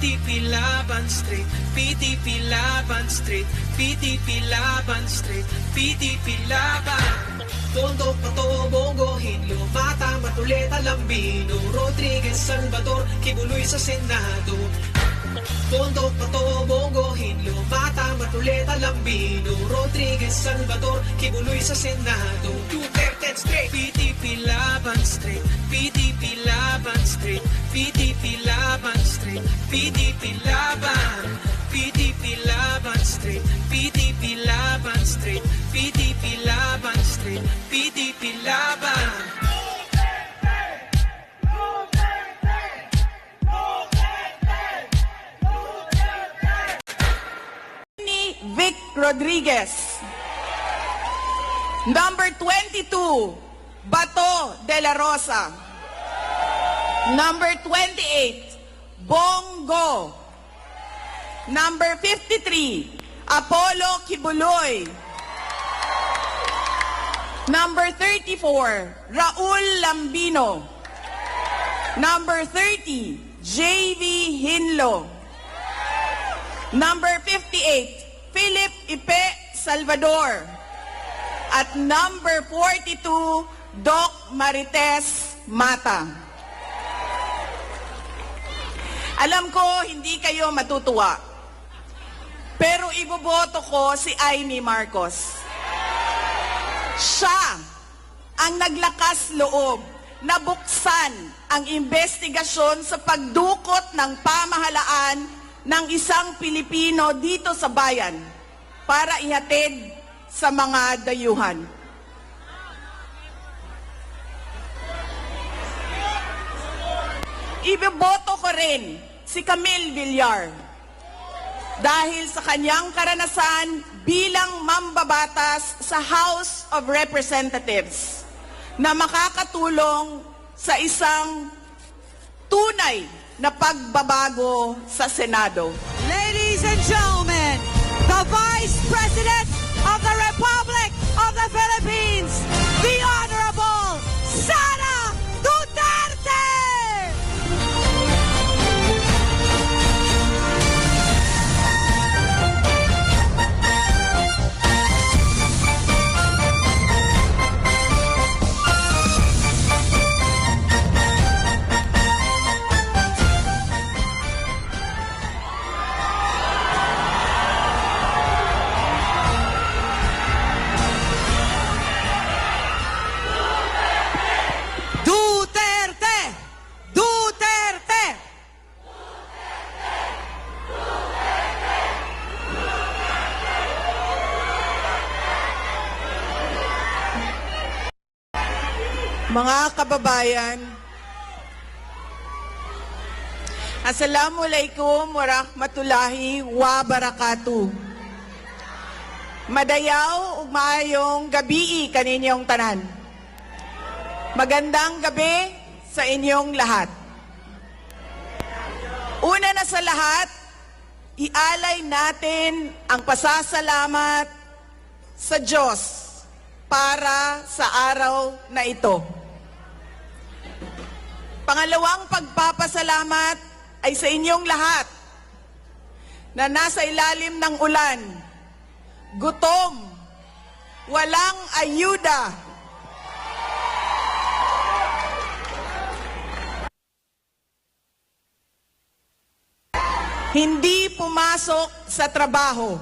PDP Laban Street, PDP Laban Street, PDP Laban Street, PDP Laban. Tondo, Pato, Bongo, Hinlo, Mata, Matuleta, Lambino, Rodriguez, Salvador, Kibuloy sa Senado. Tondo, Pato, Bongo, Hinlo, Mata, Matuleta, Lambino, Rodriguez, Salvador, Kibuloy sa Senado. Duterte straight, PDP Laban Street, PDP Laban Street, PDP Laban Street, PDP Laban, PDP Laban Street, PDP Laban Street, PDP Laban Street, PDP Laban. Vic Rodriguez. Number 22, Bato de la Rosa. Number 28, Bongo. Number 53, Apollo Kibuloy. Number 34, Raul Lambino. Number 30, JV Hinlo. Number 58, Philip Ipe Salvador. At number 42, Doc Marites Mata. Alam ko, hindi kayo matutuwa. Pero iboboto ko si Amy Marcos. Siya ang naglakas loob na buksan ang investigasyon sa pagdukot ng pamahalaan ng isang Pilipino dito sa bayan para ihatid sa mga dayuhan. Iboboto ko rin si Camille Villar dahil sa kanyang karanasan bilang mambabatas sa House of Representatives na makakatulong sa isang tunay na pagbabago sa Senado. Ladies and gentlemen, the Vice President of the Republic of the Philippines, the Honorable Sara Duterte! Mga kababayan, Assalamualaikum warahmatullahi wabarakatuh. Madayaw ug maayong gabi kaninyong tanan. Magandang gabi sa inyong lahat. Una na sa lahat, ialay natin ang pasasalamat sa Diyos para sa araw na ito. Pangalawang pagpapasalamat ay sa inyong lahat na nasa ilalim ng ulan, gutom, walang ayuda, hindi pumasok sa trabaho.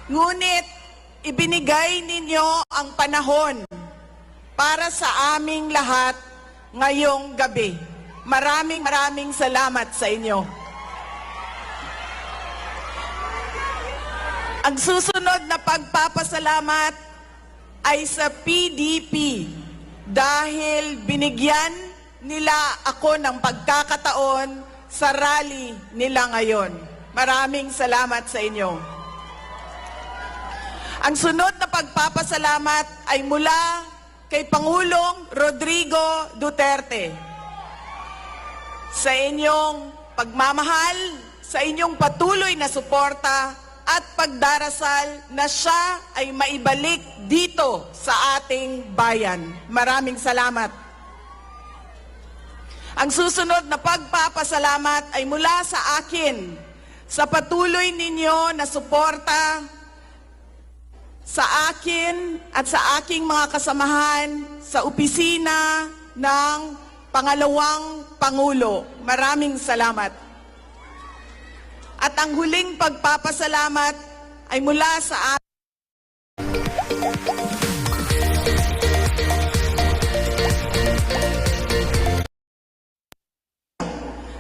Ngunit ibinigay ninyo ang panahon para sa aming lahat ngayong gabi. Maraming salamat sa inyo. Ang susunod na pagpapasalamat ay sa PDP dahil binigyan nila ako ng pagkakataon sa rally nila ngayon. Maraming salamat sa inyo. Ang sunod na pagpapasalamat ay mula kay Pangulong Rodrigo Duterte sa inyong pagmamahal, sa inyong patuloy na suporta at pagdarasal na siya ay maibalik dito sa ating bayan. Maraming salamat. Ang susunod na pagpapasalamat ay mula sa akin sa patuloy ninyo na suporta sa akin at sa aking mga kasamahan sa opisina ng Pangalawang Pangulo. Maraming salamat. At ang huling pagpapasalamat ay mula sa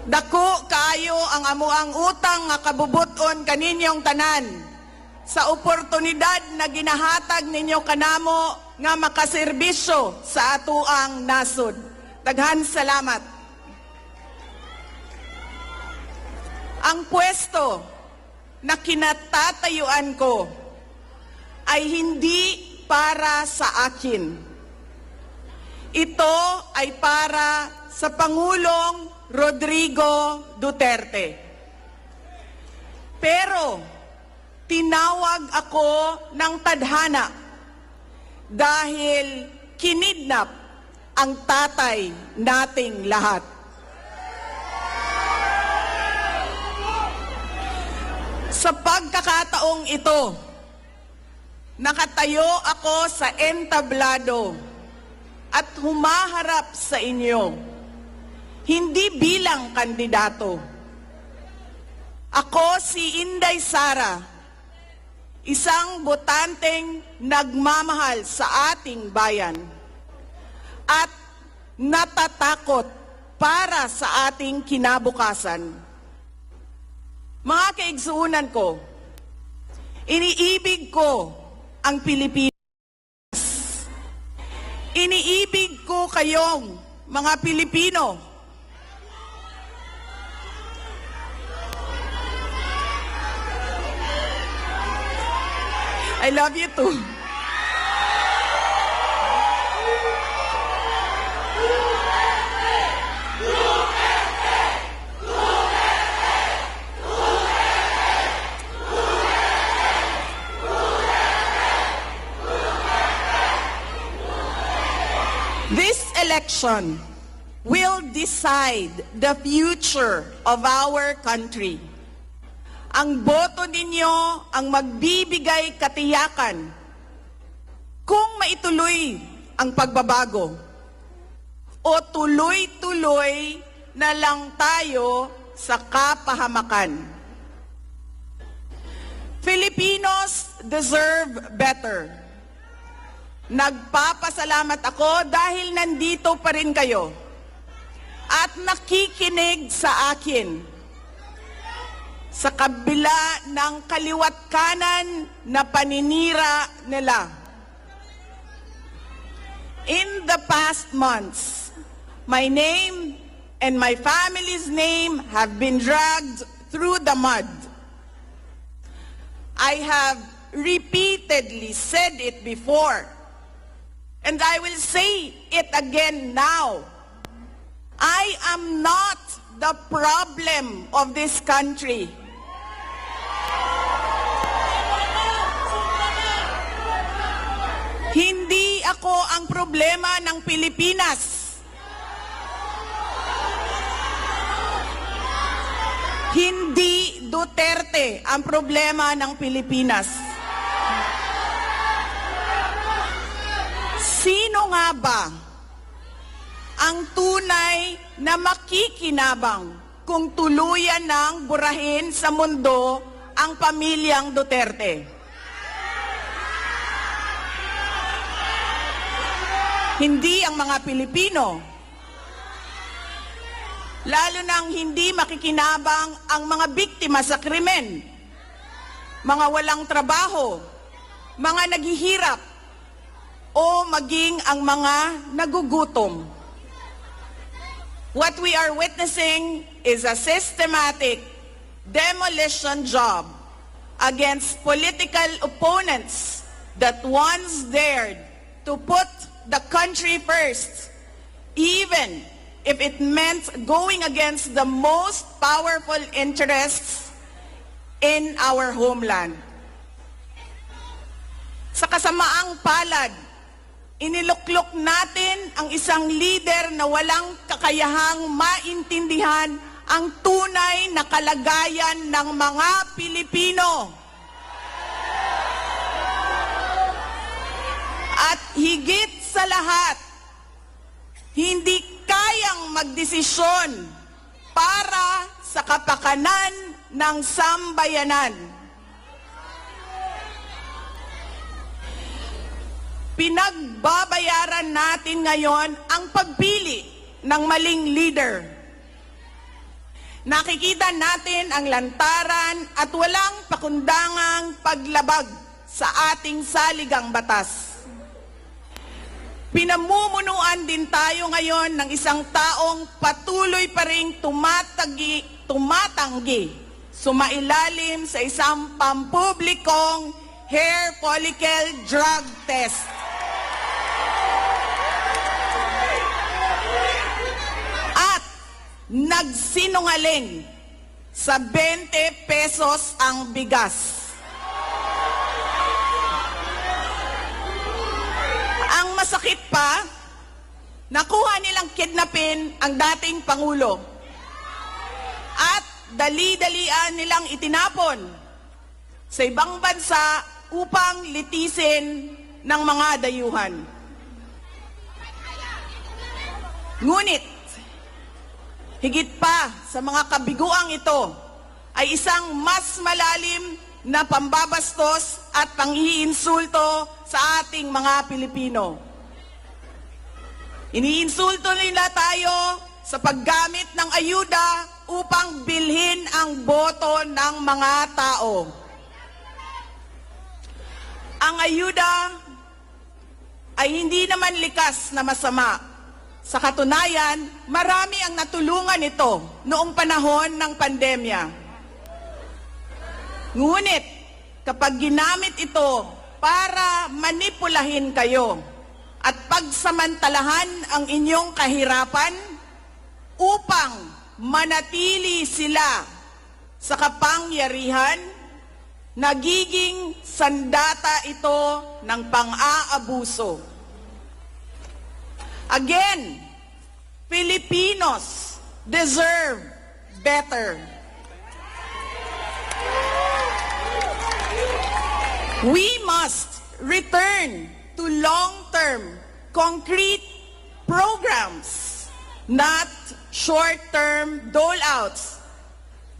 dako kaayo ang amuang utang nga kabubuton kaninyong tanan sa oportunidad na ginahatag ninyo kanamo nga makaserbisyo sa atuang nasod. Daghan salamat. Ang pwesto na kinatatayuan ko ay hindi para sa akin. Ito ay para sa Pangulong Rodrigo Duterte. Pero tinawag ako ng tadhana dahil kinidnap ang tatay nating lahat. Sa pagkakataong ito, nakatayo ako sa entablado at humaharap sa inyo. Hindi bilang kandidato. Ako si Inday Sara, isang botanteng nagmamahal sa ating bayan at natatakot para sa ating kinabukasan. Mga kaigsuunan ko, iniibig ko ang Pilipinas. Iniibig ko kayong mga Pilipino. I love you too. This election will decide the future of our country. Ang boto ninyo ang magbibigay katiyakan kung maituloy ang pagbabago o tuloy-tuloy na lang tayo sa kapahamakan. Filipinos deserve better. Nagpapasalamat ako dahil nandito pa rin kayo at nakikinig sa akin. Sa kabila ng kaliwat kanan na paninira nila. In the past months, my name and my family's name have been dragged through the mud. I have repeatedly said it before, and I will say it again now. I am not the problem of this country. Hindi ako ang problema ng Pilipinas. Hindi Duterte ang problema ng Pilipinas. Sino nga ba ang tunay na makikinabang kung tuluyan ng burahin sa mundo ang pamilyang Duterte? Hindi ang mga Pilipino. Lalo nang hindi makikinabang ang mga biktima sa krimen, mga walang trabaho, mga naghihirap, o maging ang mga nagugutom. What we are witnessing is a systematic demolition job against political opponents that once dared to put the country first, even if it meant going against the most powerful interests in our homeland. Sa kasamaang palad, Iniluklok natin ang isang leader na walang kakayahang maintindihan ang tunay na kalagayan ng mga Pilipino. At higit sa lahat, hindi kayang magdesisyon para sa kapakanan ng sambayanan. Pinagbabayaran natin ngayon ang pagpili ng maling leader. Nakikita natin ang lantaran at walang pakundangang paglabag sa ating saligang batas. Pinamumunuan din tayo ngayon ng isang taong patuloy pa ring tumatanggi, sumailalim sa isang pampublikong hair follicle drug test. At nagsinungaling sa 20 pesos ang bigas. Ang masakit pa, nakuha nilang kidnapin ang dating Pangulo at dali-dalian nilang itinapon sa ibang bansa upang litisin ng mga dayuhan. Ngunit, higit pa sa mga kabiguang ito ay isang mas malalim na pambabastos at pang-iinsulto sa ating mga Pilipino. Iniinsulto nila tayo sa paggamit ng ayuda upang bilhin ang boto ng mga tao. Ang ayuda ay hindi naman likas na masama. Sa katunayan, marami ang natulungan ito noong panahon ng pandemya. Ngunit, kapag ginamit ito para manipulahin kayo at pagsamantalahan ang inyong kahirapan upang manatili sila sa kapangyarihan, nagiging sandata ito ng pang-aabuso. Again, Filipinos deserve better. We must return to long-term, concrete programs, not short-term dole-outs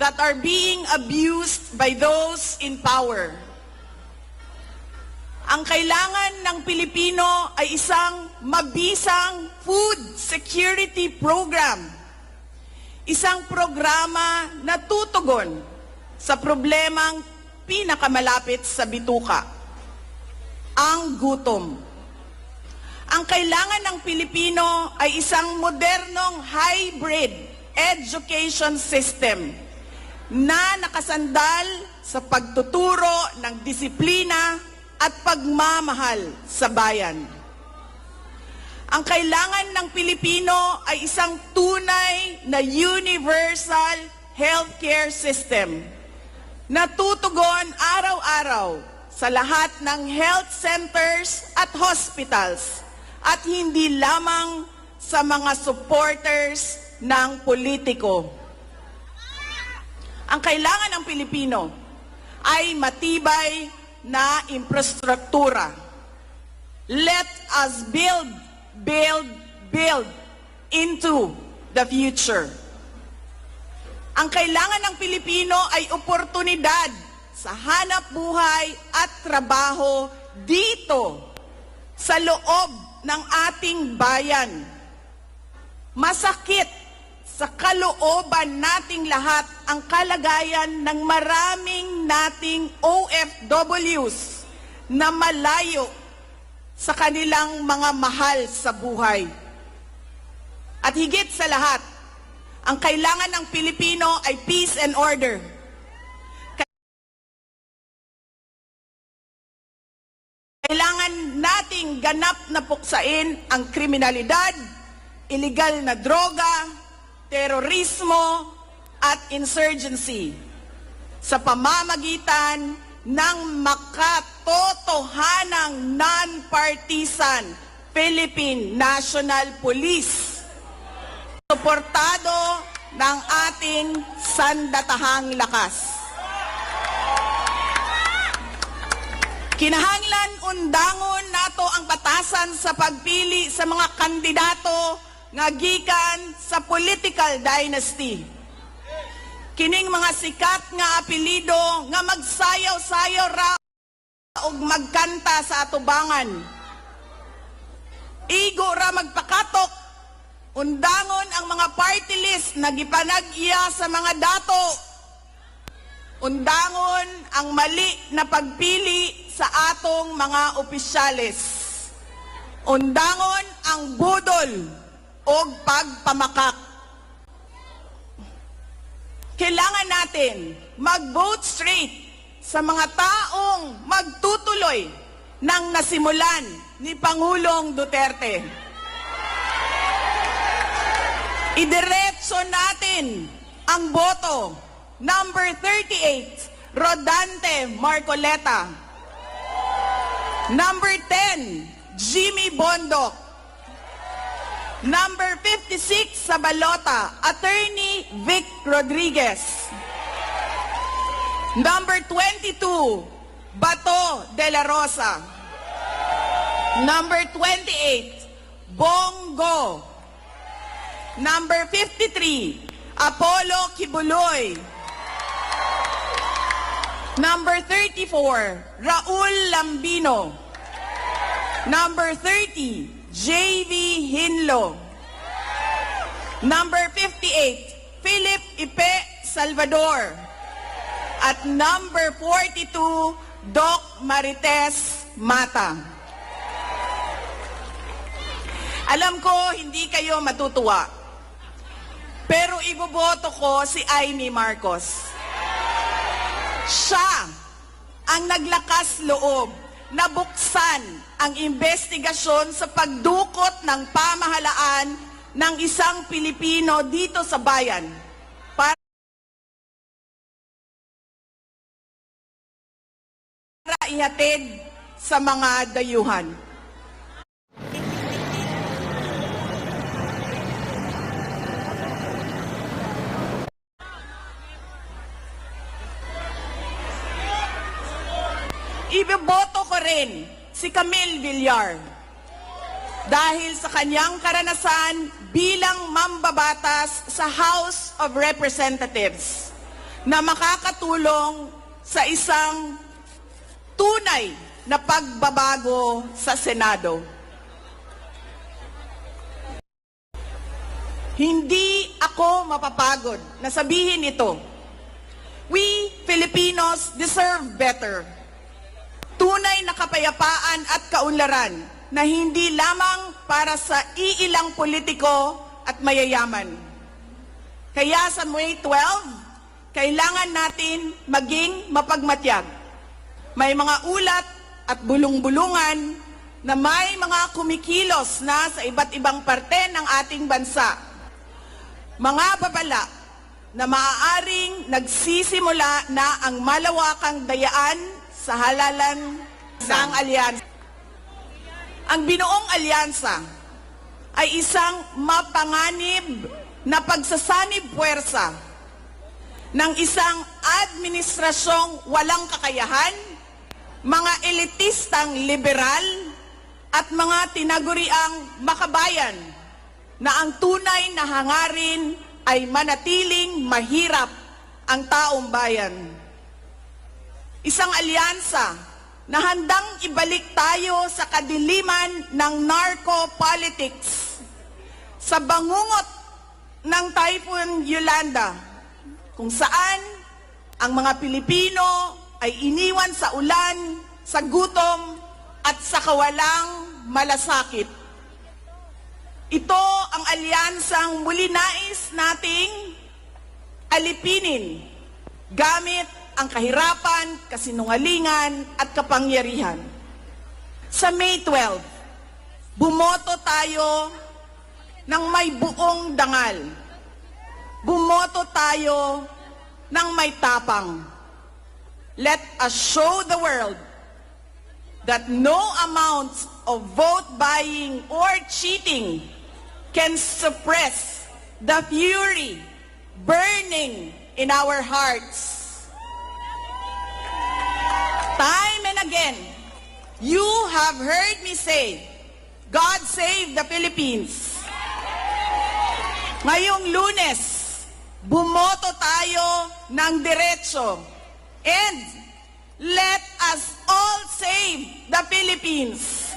that are being abused by those in power. Ang kailangan ng Pilipino ay isang mabisang food security program. Isang programa na tutugon sa problemang pinakamalapit sa bituka, ang gutom. Ang kailangan ng Pilipino ay isang modernong hybrid education system na nakasandal sa pagtuturo ng disiplina at pagmamahal sa bayan. Ang kailangan ng Pilipino ay isang tunay na universal healthcare system na tutugon araw-araw sa lahat ng health centers at hospitals at hindi lamang sa mga supporters ng politiko. Ang kailangan ng Pilipino ay matibay na infrastruktura. Let us build into the future. Ang kailangan ng Pilipino ay oportunidad sa hanap buhay at trabaho dito sa loob ng ating bayan. Masakit sa kalooban nating lahat ang kalagayan ng maraming nating OFWs na malayo sa kanilang mga mahal sa buhay. At higit sa lahat, ang kailangan ng Pilipino ay peace and order. Kailangan nating ganap na puksain ang kriminalidad, illegal na droga, terorismo at insurgency sa pamamagitan ng makatotohanang non-partisan Philippine National Police. Suportado ng ating sandatahang lakas. Kinahanglan undangon nato ang batasan sa pagpili sa mga kandidato nga gikan sa political dynasty. Kining mga sikat nga apelido nga magsayaw-sayaw ra og magkanta sa atubangan. Igo ra magpakatok, undangon ang mga party list na gipanag-iya sa mga dato. Undangon ang mali na pagpili sa atong mga opisyales. Undangon ang budol o pagpamakak. Kailangan natin mag-vote straight sa mga taong magtutuloy ng nasimulan ni Pangulong Duterte. Idiretso natin ang boto. Number 38, Rodante Marcoleta. Number 10, Jimmy Bondoc. Number 56 sa balota, Attorney Vic Rodriguez. Number 22, Bato de la Rosa. Number 28, Bongo. Number 53, Apollo Kibuloy. Number 34, Raul Lambino. Number 30, J.V. Hinlo. Number 58, Philip Ipe Salvador. At number 42, Doc Marites Mata. Alam ko, hindi kayo matutuwa. Pero iboboto ko si Amy Marcos. Siya ang naglakas loob na buksan ang investigasyon sa pagdukot ng pamahalaan ng isang Pilipino dito sa bayan para ihatid sa mga dayuhan. Iboboto ko rin si Camille Villar dahil sa kanyang karanasan bilang mambabatas sa House of Representatives na makakatulong sa isang tunay na pagbabago sa Senado. Hindi ako mapapagod na sabihin ito. We Filipinos deserve better. Tunay na kapayapaan at kaunlaran na hindi lamang para sa iilang politiko at mayayaman. Kaya sa May 12, kailangan natin maging mapagmatyag. May mga ulat at bulong-bulungan na may mga kumikilos na sa iba't ibang parte ng ating bansa. Mga babala na maaaring nagsisimula na ang malawakang dayaan sa halalan ng alyansa. Ang binuong alyansa ay isang mapanganib na pagsasanib puwersa ng isang administrasyong walang kakayahan, mga elitistang liberal, at mga tinaguriang makabayan na ang tunay na hangarin ay manatiling mahirap ang taong bayan. Isang alyansa na handang ibalik tayo sa kadiliman ng narco-politics, sa bangungot ng Typhoon Yolanda, kung saan ang mga Pilipino ay iniwan sa ulan, sa gutom, at sa kawalang malasakit. Ito ang alyansang muli nais nating alipinin gamit ang kahirapan, kasinungalingan, at kapangyarihan. Sa May 12, bumoto tayo ng may buong dangal. Bumoto tayo ng may tapang. Let us show the world that no amount of vote buying or cheating can suppress the fury burning in our hearts. Time and again, you have heard me say, God save the Philippines. Ngayong Lunes, bumoto tayo ng diretso. And let us all save the Philippines.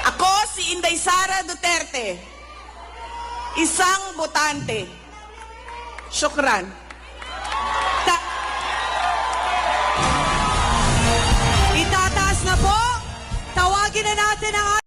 Ako si Inday Sara Duterte, isang botante. Syukran. Itataas na po. Tawagin na natin ang